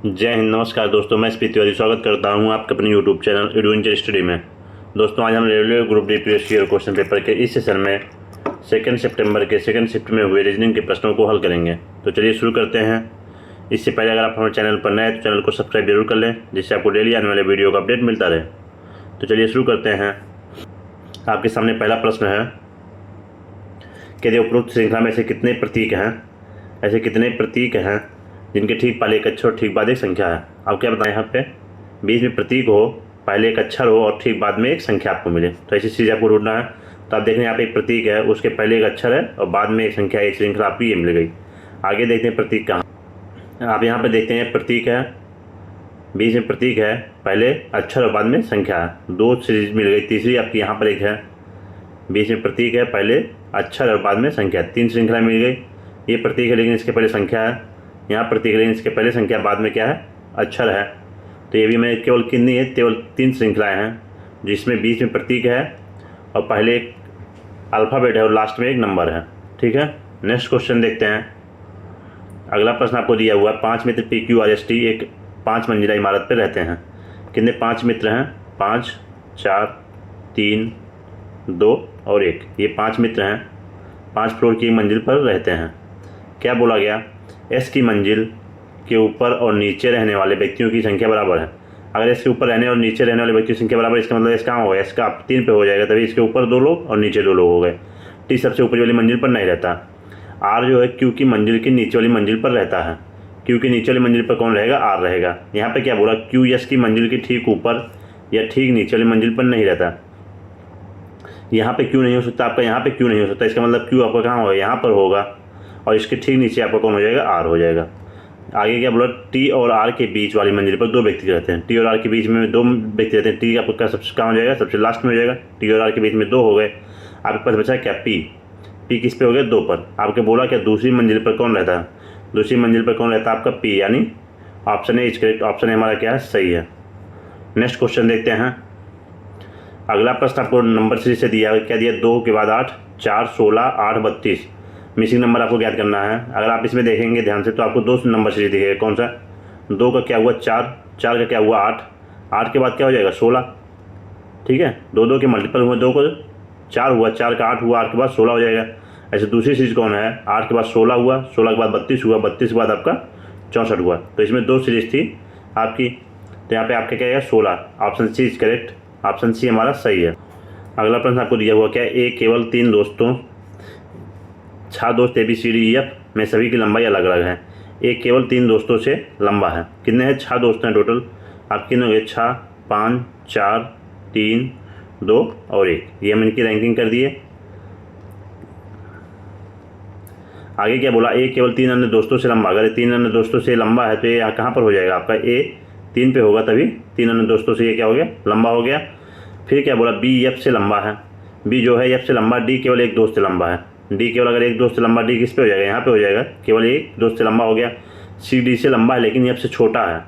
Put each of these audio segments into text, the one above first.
जय हिंद। नमस्कार दोस्तों, मैं स्पीति तिवारी स्वागत करता हूं आपके अपने यूट्यूब चैनल एडवेंचर स्टडी में। दोस्तों, आज हम railway group D previous year question paper के इस सेशन में 2 सितंबर के सेकंड शिफ्ट में हुए रीजनिंग के प्रश्नों को हल करेंगे। तो चलिए शुरू करते हैं। इससे पहले अगर आप हमारे चैनल पर नए तो चैनल को सब्सक्राइब जरूर कर लें, जिससे आपको डेली आने वाले वीडियो का अपडेट मिलता रहे। तो चलिए शुरू करते हैं। आपके सामने पहला प्रश्न है कि उपरोक्त श्रृंखला में ऐसे कितने प्रतीक हैं जिनके ठीक पहले एक अक्षर और ठीक बाद एक संख्या है। आप क्या बताएं, यहाँ पे बीच में प्रतीक हो, पहले एक अक्षर हो और ठीक बाद में एक संख्या आपको मिले, तो ऐसी चीज़ आपको ढूंढना है। तो आप देख रहे हैं यहाँ पे एक प्रतीक है, उसके पहले एक अक्षर है और बाद में एक संख्या, एक श्रृंखला आपको ये मिल गई। आगे देखते हैं प्रतीक कहाँ। आप यहाँ पर देखते हैं प्रतीक है, बीच में प्रतीक है, पहले अक्षर और बाद में संख्या है। दो चीज़ मिल गई। तीसरी आपकी यहाँ पर एक है, बीच में प्रतीक है, पहले अक्षर और बाद में संख्या, 3 श्रृंखला मिल गई। ये प्रतीक है लेकिन इसके पहले संख्या है, यहाँ प्रतीक है लेकिन इसके पहले संख्या, बाद में क्या है, अक्षर है। तो ये भी मैं केवल कितनी है, केवल 3 श्रृंखलाएँ हैं, जिसमें बीच में प्रतीक है और पहले एक अल्फ़ाबेट है और लास्ट में एक नंबर है। ठीक है, नेक्स्ट क्वेश्चन देखते हैं। अगला प्रश्न आपको दिया हुआ है, 5 मित्र PQRST एक 5 मंजिला इमारत पर रहते हैं। कितने 5 मित्र हैं? 5, 4, 3, 2 और 1। ये 5 मित्र हैं, 5 फ्लोर की मंजिल पर रहते हैं। क्या बोला गया? एस की मंजिल के ऊपर और नीचे रहने वाले व्यक्तियों की संख्या बराबर है। अगर इसके ऊपर रहने और नीचे रहने वाले व्यक्तियों की संख्या बराबर, इसका मतलब इसका होगा, इसका 3 पे हो जाएगा, तभी इसके ऊपर 2 लोग और नीचे 2 लोग हो गए। टी सबसे ऊपरी वाली मंजिल पर नहीं रहता। आर जो है क्यू की मंजिल की नीचे वाली मंजिल पर रहता है। क्यू की नीचे वाली मंजिल पर कौन रहेगा? आर रहेगा। यहाँ पे क्या बोला? क्यू एस की मंजिल की ठीक ऊपर या ठीक नीचे वाली मंजिल पर नहीं रहता। यहाँ पे क्यू नहीं हो सकता आपका, यहाँ पे क्यू नहीं हो सकता। इसका मतलब क्यू आपका कहाँ होगा? यहाँ पर होगा और इसके ठीक नीचे आपका कौन हो जाएगा? आर हो जाएगा। आगे क्या बोला? टी और आर के बीच वाली मंजिल पर 2 व्यक्ति रहते हैं। टी और आर के बीच में 2 व्यक्ति रहते हैं। टी आपका सबसे कहाँ हो जाएगा? सबसे लास्ट में हो जाएगा। टी और आर के बीच में 2 हो गए। आपके पास बचा क्या? पी। पी किस पे हो गया? 2 पर। आपके बोला क्या दूसरी मंजिल पर कौन रहता है? दूसरी मंजिल पर कौन रहता है? आपका पी, यानी option A is correct. Option A हमारा क्या है? सही है। नेक्स्ट क्वेश्चन देखते हैं। अगला प्रश्न आपको नंबर सीरीज से दिया है। क्या दिया? 2 के बाद 8, 4, 16, 8, 32। मिसिंग नंबर आपको ज्ञात करना है। अगर आप इसमें देखेंगे ध्यान से तो आपको 2 नंबर सीरीज दिखेगा। कौन सा? 2 का क्या हुआ? 4, 4 का क्या हुआ? 8, 8 के बाद क्या हो जाएगा? 16। ठीक है, 2 के मल्टीपल हुए, 2 को 4 हुआ, 4 का 8 हुआ, 8 के बाद 16 हो जाएगा। ऐसे दूसरी सीरीज कौन है? 8 के बाद 16 हुआ, 16 के बाद 32 हुआ, 32 के बाद आपका 64 हुआ। तो इसमें 2 सीरीज थी आपकी, तो यहाँ पे आपका क्या आएगा? 16। Option C is correct. Option C हमारा सही है। अगला प्रश्न आपको दिया हुआ क्या है? ए केवल 3 दोस्तों, 6 दोस्त ABCDEF में सभी की लंबाई अलग अलग है। ए केवल 3 दोस्तों से लंबा है। कितने हैं? 6 दोस्त हैं टोटल। आप कितने हो गए? 6, 5, 4, 3, 2 और 1। ये हम इनकी रैंकिंग कर दिए। आगे क्या बोला? ए केवल 3 अन्य दोस्तों से लंबा। अगर 3 अन्य दोस्तों से लंबा है तो ये कहाँ पर हो जाएगा आपका? ए 3 पे होगा, तभी 3 अन्य दोस्तों से ये क्या हो गया? लंबा हो गया। फिर क्या बोला? बी एफ से लंबा है। बी जो है एफ से लंबा। डी केवल एक दोस्त से लंबा है। डी केवल अगर एक दोस्त से लंबा, डी किस पे हो जाएगा? यहाँ पे हो जाएगा, केवल एक दोस्त से लंबा हो गया। सी डी से लंबा है लेकिन एफ से छोटा है।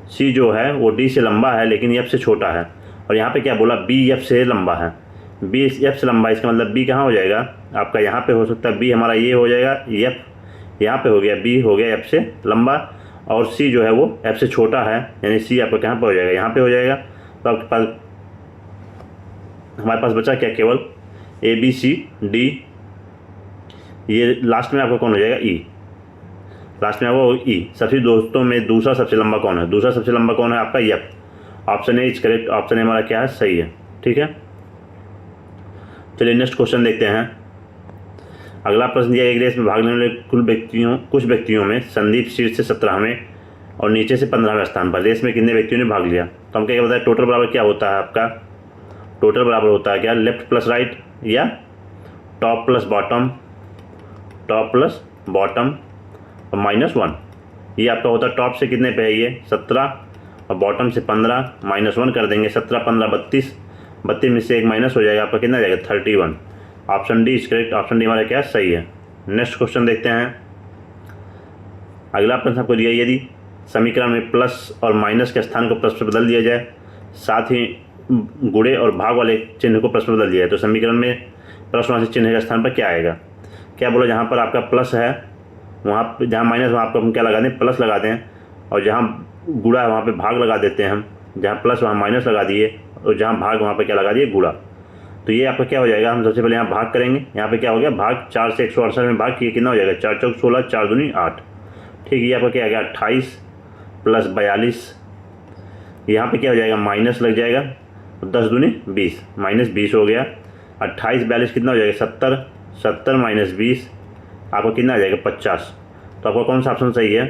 सी जो है वो डी से लंबा है लेकिन एफ से छोटा है। और यहाँ पे क्या बोला? बी एफ से लंबा है। बी एफ से लंबा, इसका मतलब बी कहाँ हो जाएगा आपका? यहाँ पे हो सकता है। बी हमारा ये हो जाएगा, एफ यहाँ पे हो गया, बी हो गया एफ से लंबा, और सी जो है वो एफ से छोटा है, यानी सी आपका कहाँ पे हो जाएगा? यहाँ पे हो जाएगा। तो आपके पास हमारे पास बचा क्या? केवल ABCD। ये लास्ट में आपका कौन हो जाएगा? ई। लास्ट में आपको ई। सभी दोस्तों में दूसरा सबसे लंबा कौन है? दूसरा सबसे लंबा कौन है आपका? F. Option A is correct. Option A हमारा क्या है? सही है। ठीक है, चलिए नेक्स्ट क्वेश्चन देखते हैं। अगला प्रश्न दिया, एक रेस में भाग लेने वाले कुछ व्यक्तियों में संदीप शीर्ष से 17वें और नीचे से 15वें स्थान पर। रेस में कितने व्यक्तियों ने भाग लिया? तो हम क्या बताएं? टोटल बराबर क्या होता है आपका? टोटल बराबर होता है क्या? लेफ्ट प्लस राइट या top plus bottom, top plus bottom और -1। ये आपका होता है टॉप से कितने पे है? ये 17 और बॉटम से 15, -1 कर देंगे। 17, 15, 32, 32 में से एक माइनस हो जाएगा, आपका कितना जाएगा? 31। Option D is correct. Option D हमारा क्या सही है। नेक्स्ट क्वेश्चन देखते हैं। अगला प्रश्न आपको दिया, यदि समीकरण में प्लस और माइनस के स्थान को प्लस पर बदल दिया जाए, साथ ही गुणे और भाग वाले चिन्ह को प्लस पर बदल दिया जाए, तो समीकरण में प्लस चिन्ह के स्थान पर क्या आएगा? क्या बोला? जहाँ पर आपका प्लस है वहाँ जहाँ माइनस वहाँ आपको हम क्या लगा दें? प्लस लगा दें। और जहाँ गुणा है वहाँ पे भाग लगा देते हैं हम, जहाँ प्लस वहाँ माइनस लगा दिए और जहाँ भाग वहाँ पे क्या लगा दिए, गुणा। तो ये आपका क्या हो जाएगा, हम सबसे पहले यहाँ भाग करेंगे। यहाँ पे क्या हो गया, भाग 4 से 168 में भाग किए कितना हो जाएगा, 4 चौक 16, 4 दूनी 8। ठीक है, ये आपका क्या आ गया 28 प्लस 42। यहाँ पे क्या हो जाएगा, माइनस लग जाएगा, 10 दूनी 20, माइनस 20 हो गया। 28 42 कितना हो जाएगा, 70, 70 माइनस 20 आपको कितना आ जाएगा, 50। तो आपका कौन सा ऑप्शन सही है,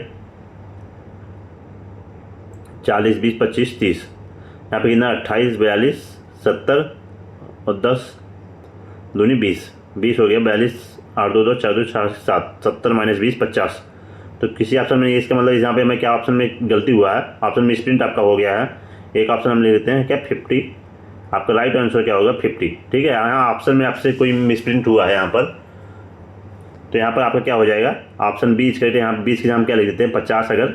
40 20 25 30। यहाँ पे कितना 28 42 70 और 10 दूनी 20, 20 हो गया, 42 8 2 2 4 2 4 7, 70 माइनस 20 50। तो किसी ऑप्शन में इसका मतलब यहाँ पे हमें क्या ऑप्शन में गलती हुआ है, ऑप्शन में स्प्रिंट आपका हो गया है। एक ऑप्शन हम ले लेते हैं क्या, 50। आपका राइट आंसर क्या होगा, 50। ठीक है, यहाँ ऑप्शन में आपसे कोई मिसप्रिंट हुआ है यहाँ पर, तो यहाँ पर आपका क्या हो जाएगा, ऑप्शन बी इज करेक्ट। यहाँ 20 की हम क्या लिख देते हैं 50 अगर,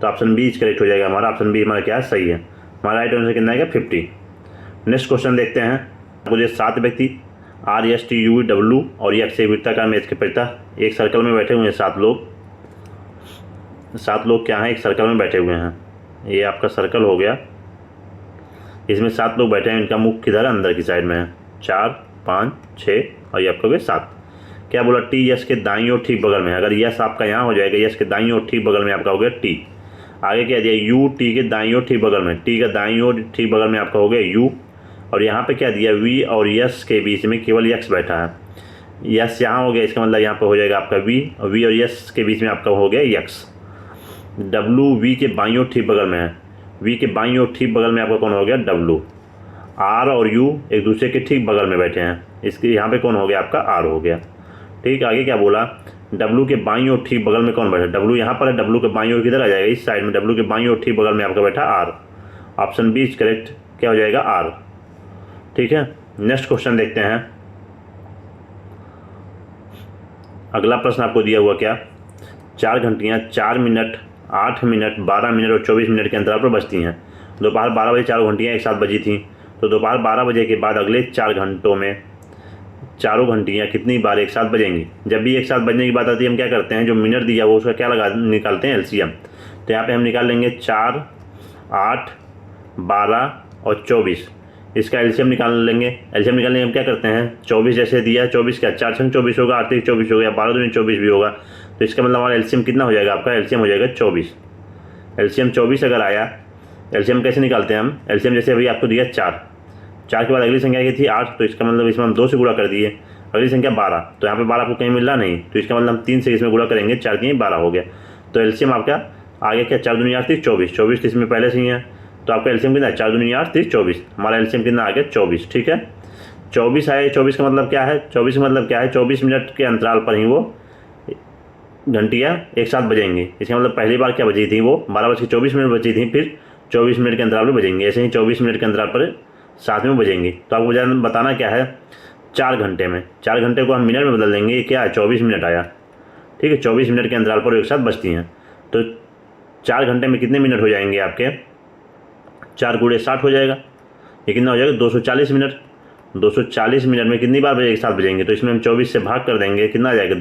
तो ऑप्शन बी इज करेक्ट हो जाएगा हमारा। ऑप्शन बी हमारा क्या है, सही है। हमारा राइट आंसर कितना है, 50। नेक्स्ट क्वेश्चन देखते हैं। मुझे 7 व्यक्ति RSTUW और एक वृत्ताकार मैच के पिता एक सर्कल में बैठे हुए हैं। 7 लोग, 7 लोग क्या हैं, एक सर्कल में बैठे हुए हैं। ये आपका सर्कल हो गया, इसमें 7 लोग बैठे हैं। इनका मुख किधर है, अंदर की साइड में है। 4 5 6 और ये आपका हो गया 7। क्या बोला, टी यस के दाईं ओर ठीक बगल में है। अगर यस आपका यहाँ हो जाएगा, यस के दाईं ओर ठीक बगल में आपका हो गया टी। आगे क्या दिया, यू टी के दाईं ओर ठीक बगल में, टी का दाईं ओर ठीक बगल में आपका हो गया यू। और यहाँ पे क्या दिया, वी और यस के बीच में केवल यक्स बैठा है। यस यहाँ हो गया, इसका मतलब यहाँ पे हो जाएगा आपका वी, और वी और यस के बीच में आपका हो गया यक्स। डब्लू वी के बाईं ओर ठीक बगल में है, वी के बाईं ओर ठीक बगल में आपका कौन हो गया, डब्लू। आर और यू एक दूसरे के ठीक बगल में बैठे हैं, इसके यहाँ पे कौन हो गया, आपका आर हो गया। ठीक, आगे क्या बोला, डब्लू के बाईं ओर ठीक बगल में कौन बैठा, डब्लू यहाँ पर है, डब्लू के बाईं ओर किधर आ जाएगा, इस साइड में। डब्लू के बाईं ओर ठीक बगल में आपका बैठा R. Option B is correct, क्या हो जाएगा, आर। ठीक है, नेक्स्ट क्वेश्चन देखते हैं। अगला प्रश्न आपको दिया हुआ क्या, 4 घंटियाँ 4 मिनट 8 मिनट 12 मिनट और 24 मिनट के अंतराल पर बजती हैं। दोपहर 12 बजे 4 घंटियाँ एक साथ बजी थी, तो दोपहर 12 बजे के बाद अगले 4 घंटों में चारों घंटियाँ कितनी बार एक साथ बजेंगी। जब भी एक साथ बजने की बात आती है, हम क्या करते हैं, जो मिनट दिया वो उसका क्या निकालते हैं, एलसीएम। तो यहाँ पे हम निकाल लेंगे 4 8 12 और 24, इसका एलसीएम निकाल लेंगे। एलसीएम निकालने हम क्या करते हैं, 24 जैसे दिया है, 24 क्या 4 छंग 24 होगा, 8 24 हो गया, 12 दूनी 24 भी होगा। तो इसका मतलब हमारा एलसीएम कितना हो जाएगा, आपका एलसीएम हो जाएगा 24। एलसीएम 24 अगर आया, एलसीएम कैसे निकालते हैं हम, एलसीएम जैसे अभी आपको दिया 4 के बाद अगली संख्या की थी 8, तो इसका मतलब इसमें हम 2 से गुणा कर दिए। अगली संख्या 12, तो यहाँ पे 12 आपको कहीं मिल रहा नहीं, तो इसका मतलब हम 3 से इसमें गुणा करेंगे, 4 की 12 हो गया। तो एलसीएम आपका आगे क्या, 4 दूनी 8 30 24, 24 इसमें पहले से ही है, तो आपका एलसीएम कितना है, 4 दूनी 8 30 24। हमारा एलसीएम कितना आ गया, 24। ठीक है, 24 आए, 24 का मतलब क्या है, 24 का मतलब क्या है, 24 मिनट के अंतराल पर ही वो घंटियाँ एक साथ बजेंगी। इसका मतलब पहली बार क्या बजी थी, वो 12:24 बजी थी, फिर 24 मिनट के अंतराल पर बजेंगी। ऐसे ही 24 मिनट के अंतराल पर साथ में बजेंगी। तो आपको बताना क्या है, 4 घंटे में, 4 घंटे को हम मिनट में बदल देंगे, ये क्या है 24 मिनट आया। ठीक है, 24 मिनट के अंतराल पर एक साथ बजती हैं। तो 4 घंटे में कितने मिनट हो जाएंगे आपके, 4 गुणे 60 हो जाएगा। ये कितना हो जाएगा, 240 मिनट। 240 मिनट में कितनी बार एक साथ बजेंगे, तो इसमें हम 24 से भाग कर देंगे, कितना आ जाएगा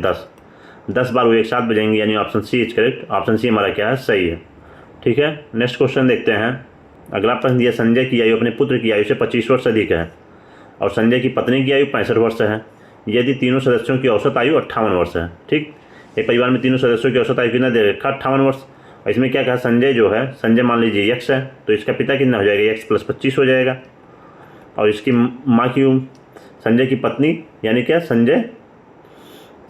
10 बार वो एक साथ बजेंगे, यानी option C is correct. Option C हमारा क्या है, सही है। ठीक है, नेक्स्ट क्वेश्चन देखते हैं। अगला प्रश्न दिया, संजय की आयु अपने पुत्र की आयु से 25 वर्ष अधिक है और संजय की पत्नी की आयु 65 वर्ष है, यदि तीनों सदस्यों की औसत आयु 58 वर्ष है। ठीक, एक परिवार में तीनों सदस्यों की औसत आयु कितना दे रखा, 58 वर्ष। और इसमें क्या कहा, संजय जो है, संजय मान लीजिए यक्स है, तो इसका पिता कितना हो जाएगा, यक्स प्लस 25 हो जाएगा। और इसकी माँ की संजय की पत्नी, यानी क्या,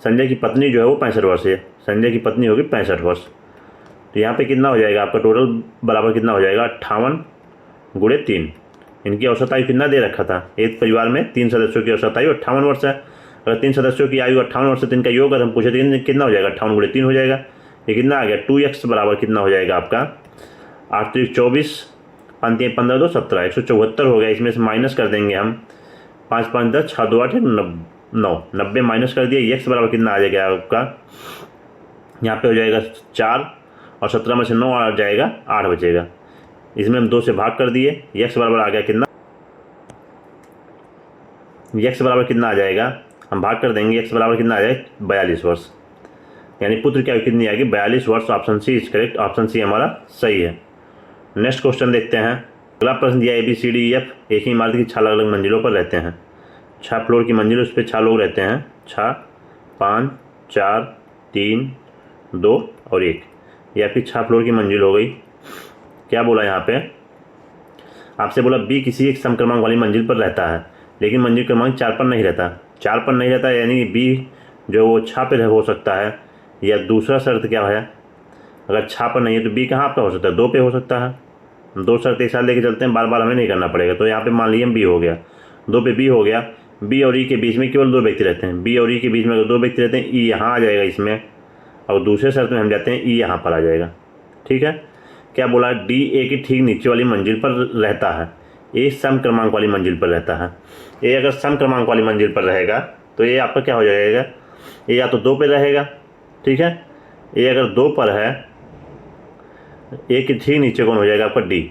संजय की पत्नी जो है वो 65 वर्ष है, संजय की पत्नी होगी 65 वर्ष। तो यहाँ पे कितना हो जाएगा आपका, टोटल बराबर कितना हो जाएगा, 58 गुणे 3। इनकी औसत आयु कितना दे रखा था, एक परिवार में 3 सदस्यों की औसत आयु 58 वर्ष है। अगर 3 सदस्यों की आयु 58 वर्ष है, तो इनका योग अगर हम पूछे तो कितना हो जाएगा, 58 गुणे 3 हो जाएगा। ये कितना आ गया, 2x बराबर कितना हो जाएगा आपका, 8 3 24, 5 3 15 2 17, 174 हो गया। इसमें से माइनस कर देंगे हम, 5 5 10 6 2 8 9, 90 माइनस कर दिया। x बराबर कितना आ जाएगा आपका, यहाँ पे हो जाएगा 4 और 17 में से 9 आ जाएगा, 8 बचेगा। इसमें हम 2 से भाग कर दिए, x बराबर आ गया कितना, x बराबर कितना आ जाएगा, हम भाग कर देंगे, x बराबर कितना आ जाएगा 42 वर्ष, यानी पुत्र की आयु कितनी आएगी, 42 वर्ष। Option C is correct, option C हमारा सही है। नेक्स्ट क्वेश्चन देखते हैं। अगला प्रश्न दिया ABCDEF एक ही इमारत की 6 अलग अलग मंजिलों पर रहते हैं। 6 फ्लोर की मंजिल, उस पर 6 लोग रहते हैं। 6, 5, 4, 3, 2 और 1। ये आपकी 6 फ्लोर की मंजिल हो गई। क्या बोला यहाँ पे, आपसे बोला B किसी एक समक्रमांक वाली मंजिल पर रहता है लेकिन मंजिल क्रमांक 4 पर नहीं रहता। 4 पर नहीं रहता यानी B जो वो 6 पे हो सकता है, या दूसरा शर्त क्या है, अगर 6 पर नहीं है तो B कहाँ पे हो सकता है, 2 पे हो सकता है। 2 शर्त एक साथ लेके चलते हैं, बार बार हमें नहीं करना पड़ेगा। तो यहाँ पे मान लीजिए B हो गया, 2 पे B हो गया। B और E के बीच में केवल 2 व्यक्ति रहते हैं। B और E के बीच में अगर 2 व्यक्ति रहते हैं, E यहाँ आ जाएगा इसमें, और दूसरे शर्त में हम जाते हैं E यहाँ पर आ जाएगा। ठीक है। क्या बोला, D A की ठीक नीचे वाली मंजिल पर रहता है। A सम क्रमांक वाली मंजिल पर रहता है। A अगर सम क्रमांक वाली मंजिल पर रहेगा तो ये आपका क्या हो जाएगा, A या तो 2 पे रहेगा। ठीक है। A अगर 2 पर है, A के ठीक नीचे कौन हो जाएगा आपका D,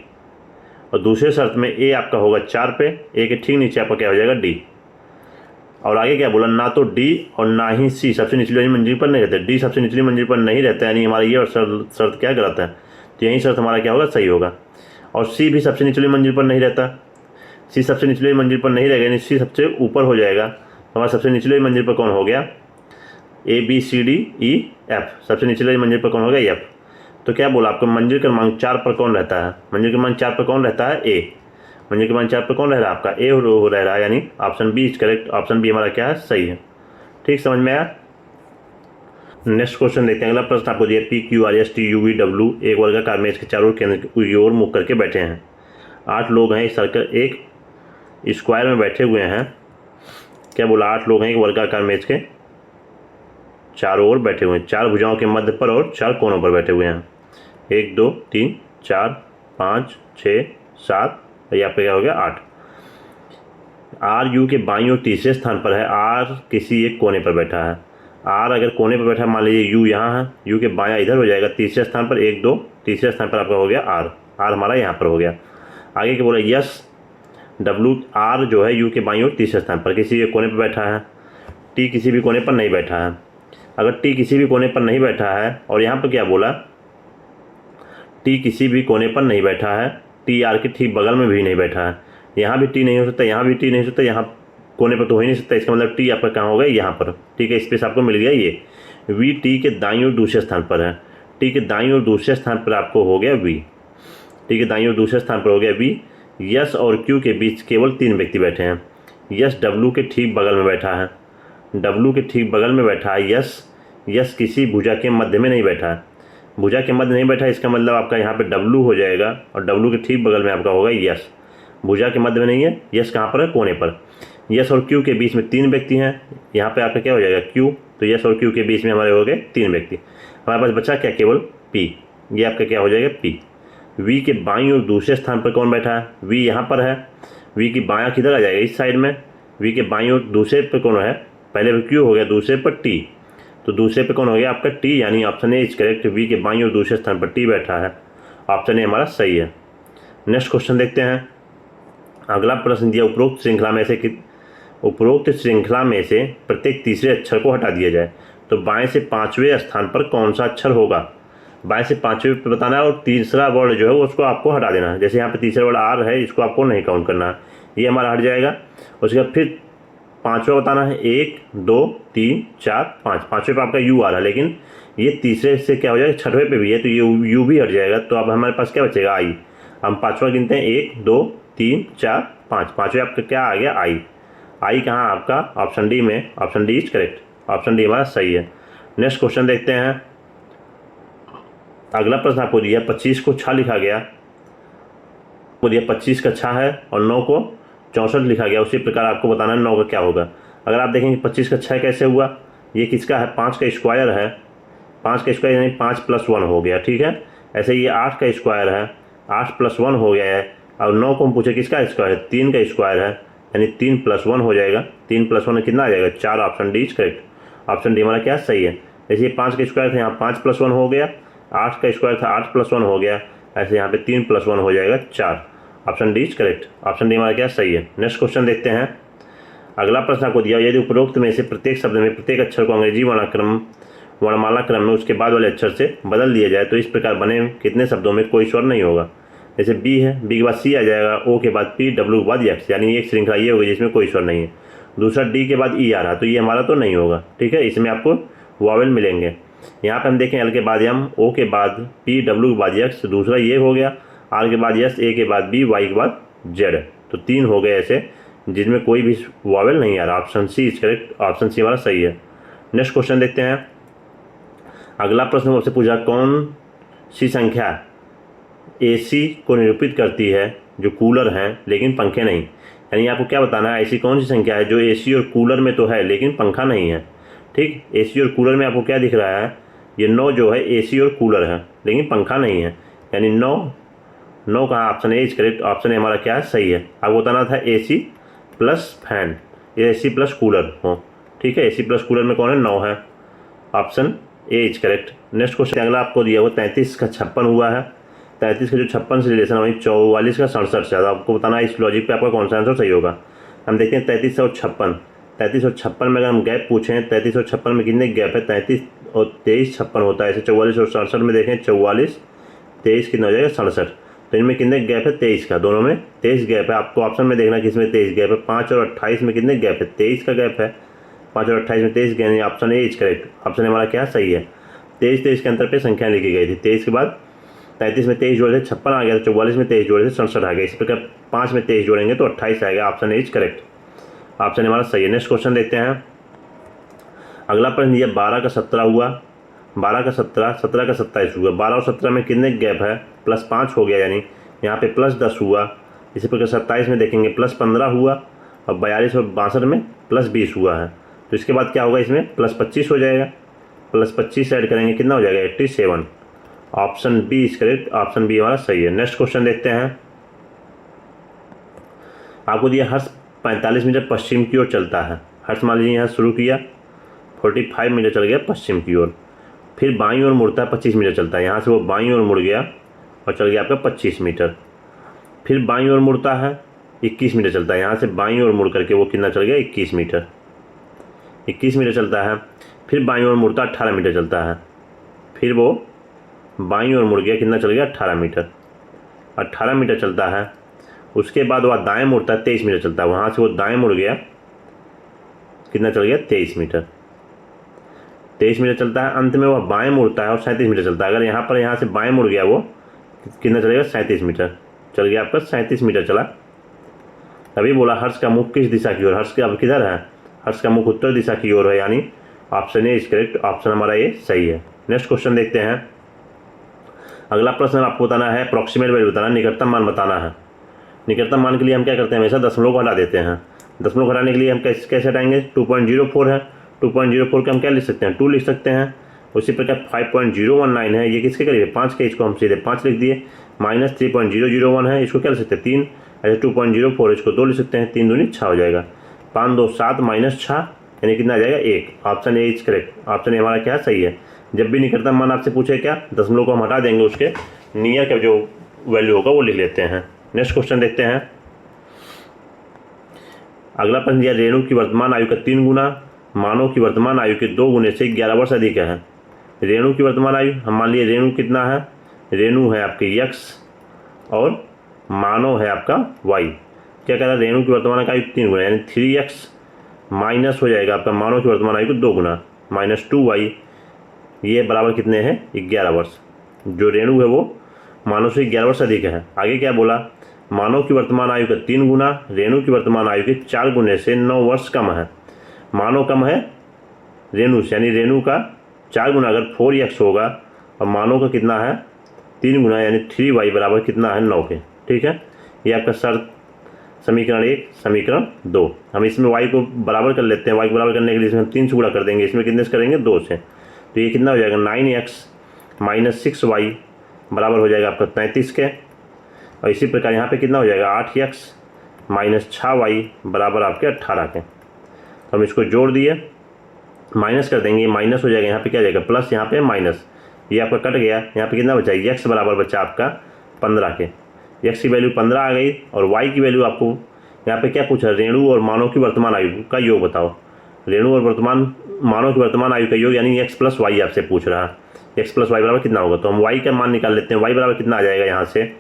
और दूसरे शर्त में A आपका होगा 4 पे, A के ठीक नीचे आपका क्या हो जाएगा D। और आगे क्या बोला, ना तो D और ना ही C सबसे निचली वाली मंजिल पर नहीं रहते। D सबसे निचली मंजिल पर नहीं रहता यानी हमारा ये और शर्त क्या गलत है, तो यही शर्त हमारा क्या होगा, सही होगा। और C भी सबसे निचली मंजिल पर नहीं रहता। C सबसे निचली मंजिल पर नहीं रहेगा यानी C सबसे ऊपर हो जाएगा। तो हमारा सबसे निचली मंजिल पर कौन हो गया, ABCDEF। सबसे निचली मंजिल पर कौन हो गया, F। तो क्या बोला आपको, मंजिल क्रमांक 4 पर कौन रहता है, मंजिल क्रमांक 4 पर कौन रहता है, A। मंजिल क्रमांक 4 पर कौन रह रहा है आपका, A रह रहा है, यानी option B is correct. Option B हमारा क्या है, सही है। ठीक, समझ में आया। नेक्स्ट क्वेश्चन देखते हैं। अगला प्रश्न आपको दिया PQRSTUVW एक वर्गाकार मेज के चारों केंद्र की ओर मुख करके बैठे हैं। 8 लोग हैं, एक स्क्वायर में बैठे हुए हैं। क्या बोला, 8 लोग हैं एक वर्गाकार मेज के चारों ओर बैठे हुए हैं, 4 भुजाओं के मध्य पर और 4 कोनों पर बैठे हुए हैं। 1 2 3 4 5 6 7, यहाँ पे क्या हो गया 8। R U के बाईं ओर तीसरे स्थान पर है। R किसी एक कोने पर बैठा है। R अगर कोने पर बैठा है, मान लीजिए U यहाँ है, U के बायां इधर हो जाएगा तीसरे स्थान पर। 1 2 तीसरे स्थान पर आपका हो गया R हमारा यहाँ पर हो गया। आगे क्या बोला, यस W R जो है U के बाईं ओर तीसरे स्थान पर किसी एक कोने पर बैठा है। T किसी भी कोने पर नहीं बैठा है। अगर T किसी भी कोने पर नहीं बैठा है, और यहाँ पर क्या बोला, T किसी भी कोने पर नहीं बैठा है, T R के ठीक बगल में भी नहीं बैठा है। यहाँ भी T नहीं हो सकता, यहाँ भी T नहीं हो सकता, यहाँ कोने पर तो हो ही नहीं सकता। इसका मतलब T आपका कहाँ होगा, यहाँ पर। ठीक है, स्पेस आपको मिल गया। ये V T के दाईं ओर दूसरे स्थान पर है। T के दाईं ओर दूसरे स्थान पर आपको हो गया V। T के दाईं ओर दूसरे स्थान पर हो गया V। यस और Q के बीच केवल 3 व्यक्ति बैठे हैं। यस W के ठीक बगल में बैठा है। W के ठीक बगल में बैठा है यस किसी भुजा के मध्य में नहीं बैठा है। भुजा के मध्य नहीं बैठा, इसका मतलब आपका यहाँ पे W हो जाएगा, और W के ठीक बगल में आपका होगा यस। भुजा के मध्य में नहीं है, यस कहाँ पर है, कोने पर। यस और Q के बीच में 3 व्यक्ति हैं। यहाँ पे आपका क्या हो जाएगा Q, तो यस और Q के बीच में हमारे हो गए 3 व्यक्ति। हमारे पास बचा क्या, केवल P। ये आपका क्या हो जाएगा P। V के बाईं और दूसरे स्थान पर कौन बैठा है, V यहाँ पर है। V की बायां किधर आ जाएगा, इस साइड में। V के बाईं और दूसरे पर कौन है, पहले पर Q हो गया, दूसरे पर T, तो दूसरे पे कौन हो गया आपका T, यानी option A is correct. V के बाईं और दूसरे स्थान पर T बैठा है। ऑप्शन ए हमारा सही है। नेक्स्ट क्वेश्चन देखते हैं। अगला प्रश्न दिया, उपरोक्त श्रृंखला में से प्रत्येक तीसरे अक्षर को हटा दिया जाए तो बाएं से 5वें स्थान पर कौन सा अक्षर होगा। बाएं से 5वें पे बताना है, और तीसरा वर्ड जो है उसको आपको हटा देना है। जैसे यहाँ पे तीसरा वर्ड R है, इसको आपको नहीं काउंट करना है, ये हमारा हट जाएगा। उसके बाद फिर 5वां बताना है, 1 2 3 4 5। 5वें पे आपका U आ रहा है, लेकिन ये तीसरे से क्या हो जाएगा, 6वें पे भी है, तो ये U भी हट जाएगा। तो अब हमारे पास क्या बचेगा, I। हम 5वां गिनते हैं, 1 2 3 4 5। 5वें आपका क्या आ गया, I कहाँ आपका, ऑप्शन डी में। Option D is correct. Option D हमारा सही है। नेक्स्ट क्वेश्चन देखते हैं। अगला प्रश्न आपको दिया, 25 को 6 लिखा गया, आपको दिया 25 का 6 है और 9 को 64 लिखा गया। उसी प्रकार आपको बताना है 9 का क्या होगा। अगर आप देखेंगे 25 का 6 कैसे हुआ, ये किसका है, 5 का स्क्वायर है। 5 का स्क्वायर यानी 5 + 1 हो गया। ठीक है, ऐसे ये 8 का स्क्वायर है, 8 + 1 हो गया है। और 9 को हम पूछे किसका स्क्वायर है, 3 का स्क्वायर है, यानी 3 + 1 हो जाएगा। 3 + 1 कितना आ जाएगा, 4। Option D is correct. Option D हमारा क्या सही है। जैसे ये 5 का स्क्वायर था, यहाँ 5 + 1 हो गया। 8 का स्क्वायर था, 8 + 1 हो गया। ऐसे यहाँ पे 3 + 1 हो जाएगा 4। Option D is correct. Option D हमारा क्या सही है। नेक्स्ट क्वेश्चन देखते हैं। अगला प्रश्न आपको दिया, यदि उपरोक्त में से प्रत्येक शब्द में प्रत्येक अक्षर को अंग्रेजी वर्णमाला क्रम में उसके बाद वाले अक्षर से बदल दिया जाए तो इस प्रकार बने कितने शब्दों में कोई स्वर नहीं होगा। जैसे बी है, बी के बाद सी आ जाएगा, ओ के बाद पी, डब्ल्यू के बाद एक्स, यानी एक श्रृंखला ये होगी जिसमें कोई स्वर नहीं है। दूसरा डी के बाद ई आ रहा, तो ये हमारा तो नहीं होगा, ठीक है, इसमें आपको वॉवेल मिलेंगे। यहाँ पे हम देखें एल के बाद एम, ओ के बाद पी, डब्ल्यू के बाद एक्स, दूसरा ये हो गया, आर के बाद एस, ए के बाद बी, वाई के बाद जेड, तो 3 हो गए ऐसे जिनमें कोई भी वॉवेल नहीं आ रहा। Option C is correct, option C हमारा सही है। नेक्स्ट क्वेश्चन देखते हैं। अगला प्रश्न आपसे पूछा कौन सी संख्या एसी को निरूपित करती है जो कूलर हैं लेकिन पंखे नहीं। यानी आपको क्या बताना है, ऐसी कौन सी संख्या है जो एसी और कूलर में तो है लेकिन पंखा नहीं है। ठीक, एसी और कूलर में आपको क्या दिख रहा है, ये 9 जो है एसी और कूलर है लेकिन पंखा नहीं है, यानी 9 का option A is correct, option A हमारा क्या है, सही है। आपको बताना था AC plus fan, AC plus cooler हो, ठीक है, एसी प्लस कूलर में कौन है, 9 है, option A is correct. Next question अगला आपको दिया हुआ 33 का 56 हुआ है। 33 का जो 56 से रिलेशन वही 44 का 67 से, आपको बताना है इस लॉजिक पे आपका कौन सा आंसर सही होगा। हम देखते हैं 33 और 56, 33 और 56 में अगर हम गैप पूछें, 33 और 56 में कितने गैप है, 33 और 23 56 होता है, ऐसे 44 और 67 में देखें 44 23 कितना हो जाएगा 67, तो इनमें कितने गैप है, 23 का, दोनों में 23 गैप है। आपको ऑप्शन में देखना किस में 23 गैप है, 5 और 28 में कितने गैप है, 23 का गैप है, 5 और 28 में 23 gap, option A is correct, option हमारा क्या सही है। 23 के अंतर पे संख्या लिखी गई थी, 23 के बाद 33 में 23 जोड़े थे 56 आ गया, 44 में 23 जोड़े थे 67 आ गया, इस प्रकार 5 में 23 जोड़ेंगे तो 28 आएगा, option A is correct, option हमारा सही है। नेक्स्ट क्वेश्चन देखते हैं। अगला प्रश्न ये 12 का 17 हुआ, 12 का 17, 17 का 27 हुआ, 12 और 17 में कितने गैप है, +5 हो गया, यानी यहाँ पे +10 हुआ। इसी प्रकार 27 में देखेंगे +15 हुआ, और 42 और 62 में +20 हुआ है, तो इसके बाद क्या होगा, इसमें +25 हो जाएगा, +25 ऐड करेंगे कितना हो जाएगा 87, option B is correct, option B हमारा सही है। नेक्स्ट क्वेश्चन देखते हैं। आपको दिया हर्ष 45 मीटर पश्चिम की ओर चलता है। हर्ष मान लीजिए यहाँ शुरू किया 45 मीटर चल गया पश्चिम की ओर, फिर बाईं ओर मुड़ता है 25 मीटर चलता है, यहाँ से वो बाईं ओर मुड़ गया और चल गया आपका 25 मीटर, फिर बाईं ओर मुड़ता है 21 मीटर चलता है, यहाँ से बाईं ओर मुड़ करके वो कितना चल गया 21 मीटर, 21 मीटर चलता है, फिर बाईं ओर मुड़ता 18 मीटर चलता है, फिर वो बाईं ओर मुड़ गया कितना चल गया 18 मीटर, 18 मीटर चलता है, उसके बाद वह दाएं मुड़ता है 23 मीटर चलता है, वहाँ से वो दाएं मुड़ गया कितना चल गया 23 मीटर, 23 मीटर चलता है, अंत में वह बाएं मुड़ता है और 37 मीटर चलता है। अगर यहाँ से बाएं मुड़ गया वो कितना चलेगा 37 मीटर चल गया आपका, 37 मीटर चला। अभी बोला हर्ष का मुख किस दिशा की ओर, हर्ष के अब किधर है, हर्ष का मुख उत्तर दिशा की ओर है, यानी option A is correct, option हमारा ये सही है। नेक्स्ट क्वेश्चन देखते हैं। अगला प्रश्न आपको बताना है अप्रॉक्सीमेट वैल्यू बताना, निकटतम मान बताना है। निकटतम मान के लिए हम क्या करते हैं, हमेशा दशमलव को हटा देते हैं। दशमलव हटाने के लिए हम कैसे हटाएंगे, 2.04 है, 2.04 के हम क्या लिख सकते हैं 2 लिख सकते हैं। उसी प्रकार 5.019 है, ये किसके करीब है 5 के, इसको हम सीधे 5 लिख दिए। -3.001 है, इसको क्या लिख सकते हैं 3, ऐसे 2.04 इसको 2 लिख सकते हैं, 3 दूनी 6 हो जाएगा, 5 2 7 -6 यानी कितना आ जाएगा 1, option A is correct, option A हमारा क्या सही है। जब भी निकटतम मान आपसे पूछे क्या, दशमलव को हम हटा देंगे, उसके नियर का जो वैल्यू होगा वो लिख लेते हैं। नेक्स्ट क्वेश्चन देखते हैं। अगला प्रश्न दिया रेणु की वर्तमान आयु का 3 गुना मानव की वर्तमान आयु के 2 गुने से 11 वर्ष अधिक है। रेणु की वर्तमान आयु, हम मान लिए रेणु कितना है, रेणु है आपके x और मानव है आपका y। क्या कह रहा है, रेणु की वर्तमान आयु 3 गुना यानी 3x माइनस हो जाएगा आपका मानव की वर्तमान आयु को 2 गुना -2y, ये बराबर कितने हैं 11 वर्ष। जो रेणु है वो मानव से 11 वर्ष अधिक है। आगे क्या बोला, मानव की वर्तमान आयु का 3 गुना रेणु की वर्तमान आयु के 4 गुने से 9 वर्ष कम है। मानव कम है रेणु से, यानी रेणु का 4 गुना अगर 4x होगा और मानव का कितना है 3 गुना यानी 3y बराबर कितना है 9 के। ठीक है, ये आपका शर्त समीकरण 1, समीकरण 2। हम इसमें y को बराबर कर लेते हैं, y को बराबर करने के लिए इसमें 3 से गुणा कर देंगे, इसमें कितने से करेंगे 2 से, तो ये कितना हो जाएगा 9x - 6y बराबर हो जाएगा आपका 33 के। और इसी प्रकार यहाँ पे कितना हो जाएगा 8x - 6y बराबर आपके 18 के। तो हम इसको जोड़ दिए, माइनस कर देंगे, माइनस हो जाएगा, यहाँ पे क्या जाएगा प्लस, यहाँ पे माइनस, ये आपका कट गया, यहाँ पे कितना बचा x बराबर बचा आपका 15 के। x की वैल्यू 15 आ गई और y की वैल्यू आपको यहाँ पे क्या पूछा, रेणु और मानव की वर्तमान आयु का योग बताओ। रेणु और मानव की वर्तमान आयु का योग यानी x + y आपसे पूछ रहा है, x + y बराबर कितना होगा, तो हम y का मान निकाल लेते हैं। y बराबर कितना आ जाएगा, यहाँ से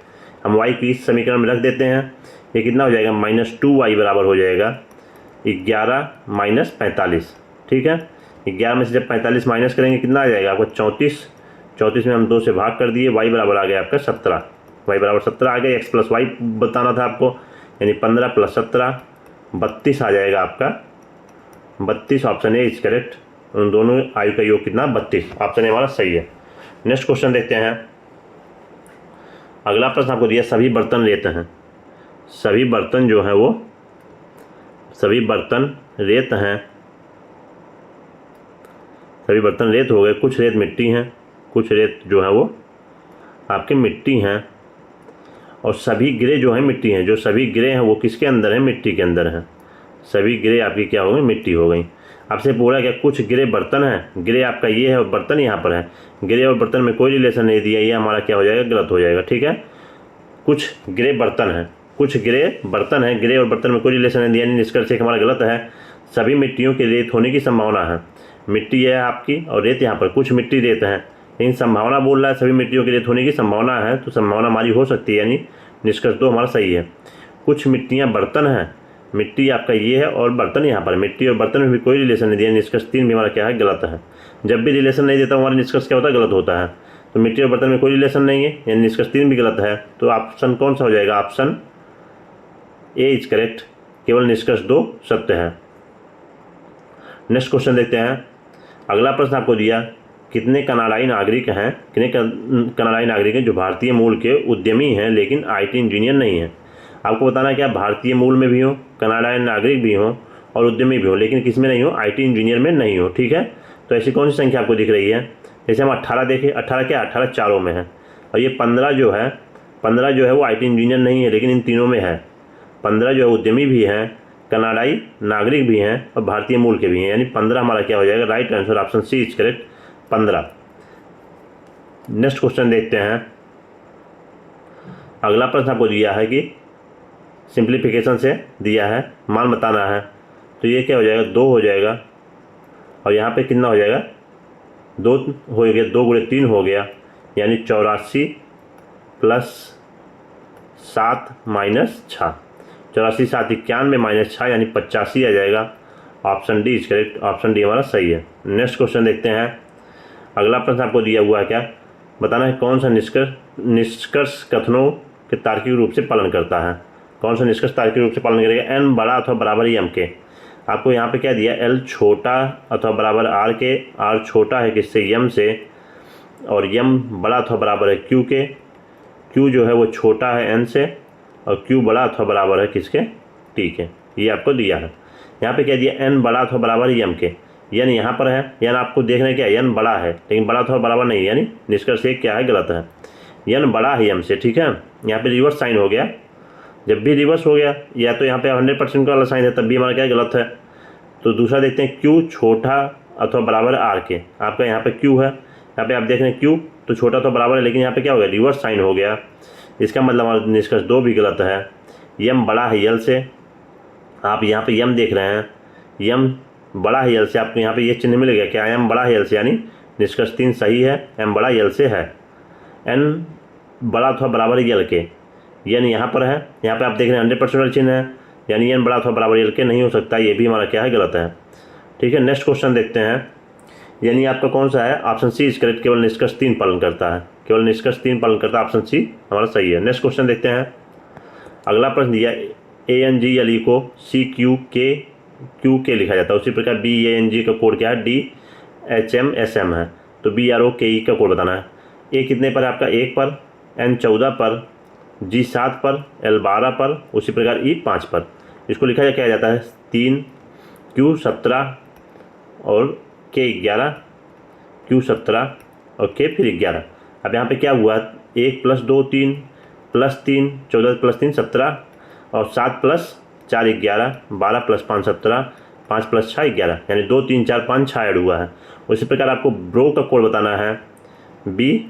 हम y की इस समीकरण में रख देते हैं। ये कितना हो जाएगा, -2y बराबर हो जाएगा 11 माइनस 45। ठीक है, 11 में से जब 45 माइनस करेंगे कितना आ जाएगा आपको 34। 34 में हम 2 से भाग कर दिए, y बराबर आ गया आपका 17। y बराबर 17 आ गया। x प्लस वाई बताना था आपको, यानी 15 + 17 32 आ जाएगा आपका। 32 ऑप्शन ए इज करेक्ट। उन दोनों आयु का योग कितना, 32। ऑप्शन ए हमारा सही है। नेक्स्ट क्वेश्चन देखते हैं। अगला प्रश्न आपको दिया, सभी बर्तन रेत हैं। सभी बर्तन जो हैं वो, सभी बर्तन रेत हैं। सभी बर्तन रेत हो गए, कुछ रेत मिट्टी हैं, कुछ रेत जो है वो आपके मिट्टी हैं, और सभी गिरे जो हैं मिट्टी हैं। जो सभी गिरे हैं वो किसके अंदर हैं, मिट्टी के अंदर हैं। सभी गिरे आपकी क्या हो गई, मिट्टी हो गई। आपसे पूरा क्या, कुछ गिरे बर्तन हैं। गिरे आपका ये है और बर्तन यहाँ पर है। गिरे और बर्तन में कोई रिलेशन नहीं दिया, ये हमारा क्या हो जाएगा, गलत हो जाएगा। ठीक है, कुछ गिरे बर्तन हैं, कुछ गिरे बर्तन हैं, गिरे और बर्तन में कोई रिलेशन नहीं दिया, निष्कर्ष एक हमारा गलत है। सभी मिट्टियों के रेत होने की संभावना है। मिट्टी है आपकी और रेत यहाँ पर, कुछ मिट्टी रेत है, लेकिन संभावना बोल रहा है सभी मिट्टियों के रेत होने की संभावना है, तो संभावना हमारी हो सकती है, यानी निष्कर्ष 2 हमारा सही है। कुछ मिट्टियाँ बर्तन हैं, मिट्टी आपका ये है और बर्तन यहाँ पर, मिट्टी और बर्तन में भी कोई रिलेशन नहीं दिया, निष्कर्ष 3 भी हमारा क्या है, गलत है। जब भी रिलेशन नहीं देता हमारा निष्कर्ष क्या होता है, गलत होता है। तो मिट्टी और बर्तन में कोई रिलेशन नहीं है, यानी निष्कर्ष 3 भी गलत है। तो ऑप्शन कौन सा हो जाएगा, ऑप्शन ए इज करेक्ट। केवल निष्कर्ष 2 सत्य है। नेक्स्ट क्वेश्चन देखते हैं। अगला प्रश्न आपको दिया, कितने कनाडाई नागरिक हैं, कितने कनाडाई नागरिक हैं जो भारतीय मूल के उद्यमी हैं लेकिन आईटी इंजीनियर नहीं हैं। आपको बताना है क्या, भारतीय मूल में भी हो, कनाडाई नागरिक भी हो और उद्यमी भी हो, लेकिन किस में नहीं हो, आईटी इंजीनियर में नहीं हो। ठीक है, तो ऐसी कौन सी संख्या आपको दिख रही है। जैसे हम 18 देखें, 18 क्या, 18 चारों में है, और ये 15 जो है, 15 जो है वो आईटी इंजीनियर नहीं है लेकिन इन तीनों में है। 15 जो है उद्यमी भी हैं, कनाडाई नागरिक भी हैं और भारतीय मूल के भी हैं, यानी 15 हमारा क्या हो जाएगा, right answer option C is correct, 15। Next question देखते हैं। अगला प्रश्न आपको दिया है कि सिंप्लीफिकेशन से दिया है, मान बताना है। तो ये क्या हो जाएगा, 2 हो जाएगा, और यहाँ पे कितना हो जाएगा, 2 हो गया, 2 × 3 हो गया, यानी 84 + 7 - 6। 84 × 7 = 91 - 6 यानी 85 आ जाएगा। Option D is correct. Option D हमारा सही है। नेक्स्ट क्वेश्चन देखते हैं। अगला प्रश्न आपको दिया हुआ है, क्या बताना है, कौन सा निष्कर्ष कथनों के तार्किक रूप से पालन करता है। कौन सा निष्कर्ष तार्किक रूप से पालन करेगा, एन बड़ा अथवा बराबर एम के। आपको यहाँ पे क्या दिया, एल छोटा अथवा बराबर आर के, आर छोटा है किससे, एम से, और एम बड़ा अथवा बराबर है क्यू के। क्यू जो है वो छोटा है एन से, और क्यू बड़ा अथवा बराबर है किसके, टी के। ये आपको दिया है। यहाँ पे क्या दिया, एन बड़ा अथवा बराबर एम के। एन यहाँ पर है, एन आपको देखना है क्या, एन बड़ा है लेकिन बड़ा अथवा बराबर नहीं है, यानी निष्कर्ष एक क्या है, गलत है। एन बड़ा है एम से। ठीक है, यहाँ पे रिवर्स साइन हो गया। जब भी रिवर्स हो गया, या तो यहाँ पे 100% का वाला साइन है, तब भी हमारा क्या गलत है। तो दूसरा देखते हैं, क्यू छोटा अथवा बराबर आर के। आपका यहाँ पे क्यू है, यहाँ पे आप देख रहे हैं क्यू तो छोटा तो बराबर है, लेकिन यहाँ पे क्या हो गया, रिवर्स साइन हो गया। इसका मतलब हमारा निष्कर्ष 2 भी गलत है। यम बड़ा है यल से, आप यहाँ पे यम देख रहे हैं, यम बड़ा है यल से, आपको यहाँ पे ये चिन्ह मिल गया क्या, एम बड़ा है यल से, यानी निष्कर्ष 3 सही है, एम बड़ा यल से है। एन बड़ा अथवा बराबर यल के, यानी यहाँ पर है, यहाँ पे आप देख रहे हैं 100% वाला चिन्ह है, यानी एन बड़ा अथवा बराबर यल के नहीं हो सकता, ये भी हमारा क्या है, गलत है। ठीक है, नेक्स्ट क्वेश्चन देखते हैं। यानी आपका कौन सा है, ऑप्शन सी इज करेक्ट, केवल निष्कर्ष 3 पालन करता है, केवल निष्कर्ष 3 पालन करता है, ऑप्शन सी हमारा सही है। नेक्स्ट क्वेश्चन देखते हैं। अगला प्रश्न दिया, ANGLE को CQK लिखा जाता है, उसी प्रकार BANG का कोड क्या है, DHMSM है, तो BROKE का कोड बताना है। A कितने पर है आपका, 1 पर, N 14 पर, G 7 पर, L 12 पर, उसी प्रकार E 5 पर। इसको लिखा क्या जाता है, 3 Q 17 और K 11, Q 17 और K फिर 11। अब यहाँ पे क्या हुआ, 1 + 2 3 + 3 14 + 3 17 और 7 + 4 11, 12 + 5 17, 5 + 6 11, यानी 2 3 4 5 6 ऐड हुआ है। उसी प्रकार आपको ब्रो का कोड बताना है, BROKE।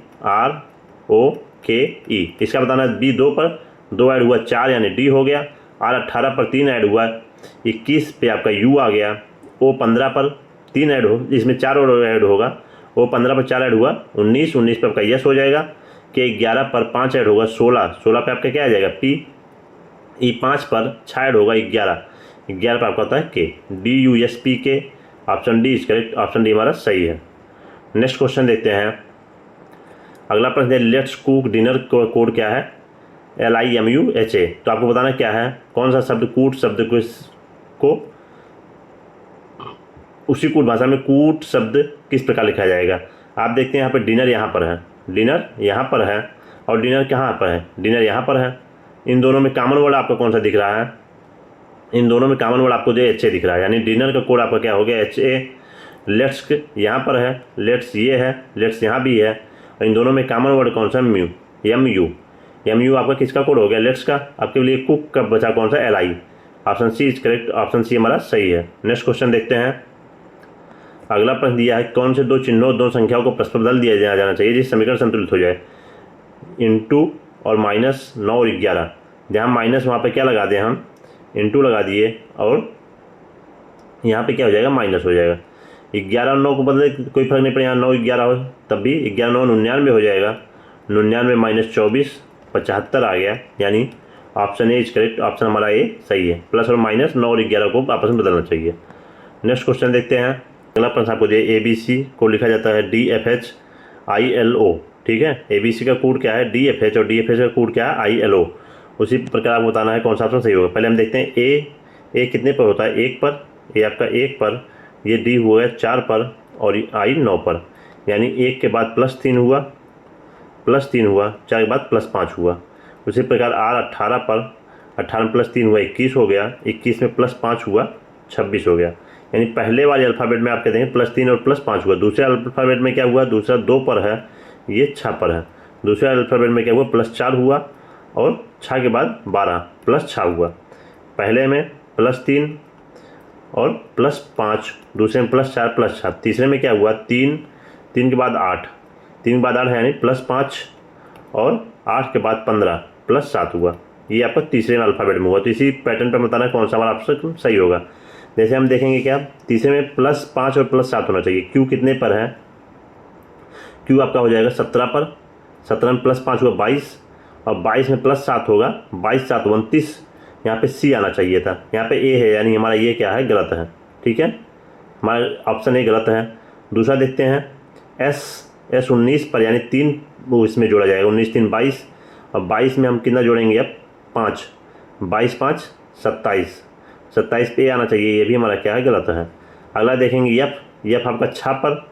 इसका बताना है, B 2 पर 2 ऐड हुआ 4 यानी D हो गया, R 18 पर 3 ऐड हुआ 21 पे आपका U आ गया, O 15 पर 3 ऐड हो, इसमें 4 और ऐड होगा, O 15 पर 4 ऐड हुआ 19 19 पे आपका यस हो जाएगा, के 11 पर 5 ऐड होगा 16, 16 पे आपका क्या आ जाएगा पी, ई 5 पर 6 ऐड होगा 11, 11 पर आपका होता है के, DUSPK। Option D is correct, option D हमारा सही है। नेक्स्ट क्वेश्चन देखते हैं। अगला प्रश्न है लेट्स कुक डिनर कोड क्या है, LIMUHA। तो आपको बताना क्या है, कौन सा शब्द कूट शब्द को उसी कूट भाषा में कूट शब्द किस प्रकार लिखा जाएगा। आप देखते हैं यहाँ पर डिनर यहाँ पर है, डिनर यहाँ पर है और डिनर कहाँ पर है, डिनर यहाँ पर है। इन दोनों में कॉमन वर्ड आपको कौन सा दिख रहा है, इन दोनों में कॉमन वर्ड आपको जो HA दिख रहा है, यानी डिनर का कोड आपका क्या हो गया HA। लेट्स यहाँ पर है, लेट्स ये है, लेट्स यहाँ भी है, और इन दोनों में कॉमन वर्ड कौन सा MU आपका किसका कोड हो गया, लेट्स का। आपके लिए कुक का बचा कौन सा LI। Option C is correct, option C हमारा सही है। नेक्स्ट क्वेश्चन देखते हैं। अगला प्रश्न दिया है कौन से दो चिन्हों दो संख्याओं को परस्पर बदल दिया जाना चाहिए जिस समीकरण संतुलित हो जाए, इंटू और -9 और 11। जहाँ माइनस वहाँ पे क्या लगा दें हम, इंटू लगा दिए और यहाँ पे क्या हो जाएगा माइनस हो जाएगा। 11 और 9 को बदले कोई फर्क नहीं पड़ेगा, 9 11 हो तब भी 11 9 99 हो जाएगा, 99 -24 75 आ गया, यानी option A is correct, option हमारा ए सही है। प्लस और माइनस 9 और 11 को आपस में बदलना चाहिए। नेक्स्ट क्वेश्चन देखते हैं। अगला प्रश्न आपको दिया ABC को लिखा जाता है DFHILO, ठीक है। ABC का कोड क्या है DFH और DFH का कोड क्या है ILO। उसी प्रकार आपको बताना है कौन सा ऑप्शन सही होगा। पहले हम देखते हैं ए कितने पर होता है, 1 पर, ए आपका 1 पर, ये D हुआ है 4 पर और I 9 पर, यानी 1 के बाद +3 हुआ, +3 हुआ, 4 के बाद +5 हुआ। उसी प्रकार R 18 पर, 18 में +3 हुआ 21 हो गया, 21 में +5 हुआ 26 हो गया। यानी पहले वाले अल्फ़ाबेट में आप कहते हैं +3 और +5 हुआ, दूसरे अल्फ़ाबेट में क्या हुआ, दूसरा 2 पर है, ये 6 पर है। दूसरे अल्फ़ाबेट में क्या हुआ +4 हुआ और 6 के बाद 12 +6 हुआ। पहले में +3 और +5, दूसरे में +4 +6, तीसरे में क्या हुआ 3 के बाद 8, 3 के बाद 8 है यानी +5 और 8 के बाद 15 +7 हुआ। ये आपका तीसरे में अल्फ़ाबेट में हुआ। तो इसी पैटर्न पर बताना कौन सा हमारा ऑप्शन सही होगा। जैसे हम देखेंगे क्या, तीसरे में +5 और +7 होना चाहिए। क्यू कितने पर है, क्यू आपका हो जाएगा 17 पर, 17 में +5 हुआ 22 और 22 में +7 होगा 22 7 29। यहाँ पे सी आना चाहिए था, यहाँ पे ए है, यानी हमारा ये क्या है गलत है, ठीक है, हमारा ऑप्शन ए गलत है। दूसरा देखते हैं एस 19 पर, यानी 3 वो इसमें जोड़ा जाएगा, 19 3 22 और 22 में हम कितना जोड़ेंगे अब 5, 22 5 27, 27 पे आना चाहिए, ये भी हमारा क्या है गलत है। अगला देखेंगे यफ आपका 6 पर,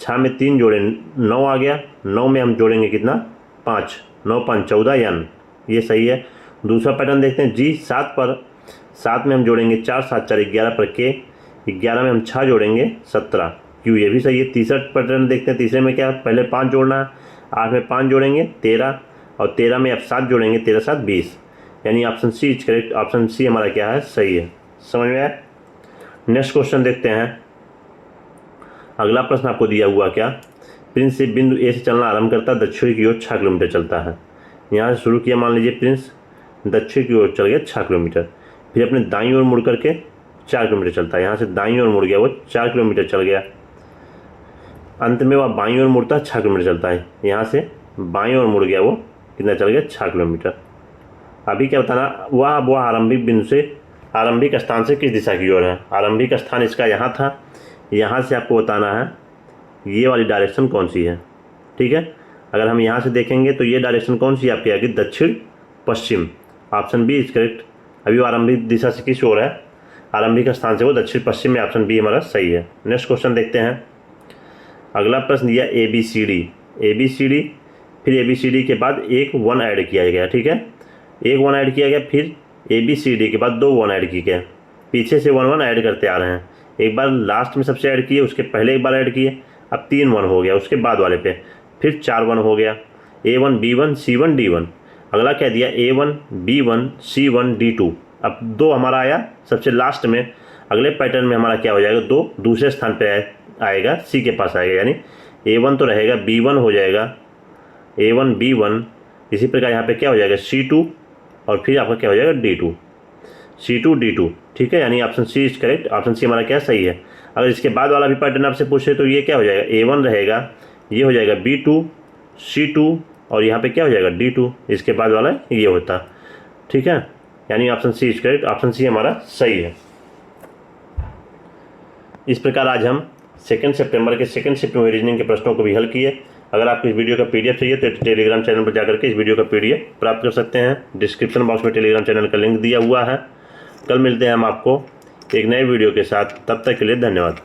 6 में 3 जोड़े 9 आ गया, 9 में हम जोड़ेंगे कितना 5, 9 5 14 यान, ये सही है। दूसरा पैटर्न देखते हैं जी 7 पर, 7 में हम जोड़ेंगे 4 7 4 11 पर के, 11 में हम 6 जोड़ेंगे 17 क्यों, ये भी सही है। तीसरा पैटर्न देखते हैं, तीसरे में क्या पहले 5 जोड़ना है, 8 में 5 जोड़ेंगे 13 और 13 में अब 7 जोड़ेंगे 13 7 20, यानी option C is correct, option C हमारा क्या है सही है। समझ में आया। नेक्स्ट क्वेश्चन देखते हैं। अगला प्रश्न आपको दिया हुआ क्या, प्रिंस से बिंदु ए से चलना आरंभ करता है, दक्षिण की ओर 6 किलोमीटर चलता है। यहाँ से शुरू किया, मान लीजिए प्रिंस दक्षिण की ओर चल गया 6 किलोमीटर, फिर अपने दाईं ओर मुड़ करके 4 किलोमीटर चलता है। यहाँ से दाईं ओर मुड़ गया, वो 4 किलोमीटर चल गया, अंत में वह बाईं ओर मुड़ता है 6 किलोमीटर चलता है। यहाँ से बाईं ओर मुड़ गया, वो कितना चल गया 6 किलोमीटर। अभी क्या बताना, वह आरंभिक बिंदु से आरंभिक स्थान से किस दिशा की ओर है। आरंभिक स्थान इसका यहाँ था, यहाँ से आपको बताना है ये वाली डायरेक्शन कौन सी है, ठीक है। अगर हम यहाँ से देखेंगे तो ये डायरेक्शन कौन सी आपकी आएगी, दक्षिण पश्चिम, ऑप्शन बी इज करेक्ट। अभी वो आरंभिक दिशा से किस ओर है, आरंभिक स्थान से वो दक्षिण पश्चिम में, ऑप्शन बी हमारा सही है। नेक्स्ट क्वेश्चन देखते हैं। अगला प्रश्न दिया ABCD, फिर ABCD के बाद एक 1 ऐड किया गया, ठीक है, एक 1 ऐड किया गया, फिर ABCD के बाद 2 1 ऐड किए गए, पीछे से 1 1 ऐड करते आ रहे हैं। एक बार लास्ट में सबसे ऐड किए, उसके पहले एक बार ऐड किए, अब 3 1 हो गया, उसके बाद वाले पे फिर 4 1 हो गया, A1 B1 C1 D1। अगला क्या दिया A1 B1 C1 D2, अब 2 हमारा आया सबसे लास्ट में। अगले पैटर्न में हमारा क्या हो जाएगा, 2 दूसरे स्थान पे आएगा, C के पास आएगा, यानी A1 तो रहेगा, B1 हो जाएगा, A1 B1, इसी प्रकार यहाँ पे क्या हो जाएगा C2 और फिर आपका क्या हो जाएगा D2, C2 D2, ठीक है, यानी option C is correct, option C हमारा क्या सही है। अगर इसके बाद वाला भी पैटर्न आपसे पूछे तो ये क्या हो जाएगा, A1 रहेगा, ये हो जाएगा B2 C2 और यहाँ पे क्या हो जाएगा D2, इसके बाद वाला ये होता। ठीक है, यानी option C is correct, option C हमारा सही है। इस प्रकार आज हम 2 सितंबर के सेकंड शिफ्ट में रीजनिंग के प्रश्नों को भी हल किए। अगर आपको इस वीडियो का PDF चाहिए तो टेलीग्राम चैनल पर जाकर के इस वीडियो का PDF प्राप्त कर सकते हैं। डिस्क्रिप्शन बॉक्स में टेलीग्राम चैनल का लिंक दिया हुआ है। कल मिलते हैं हम आपको एक नए वीडियो के साथ, तब तक के लिए धन्यवाद।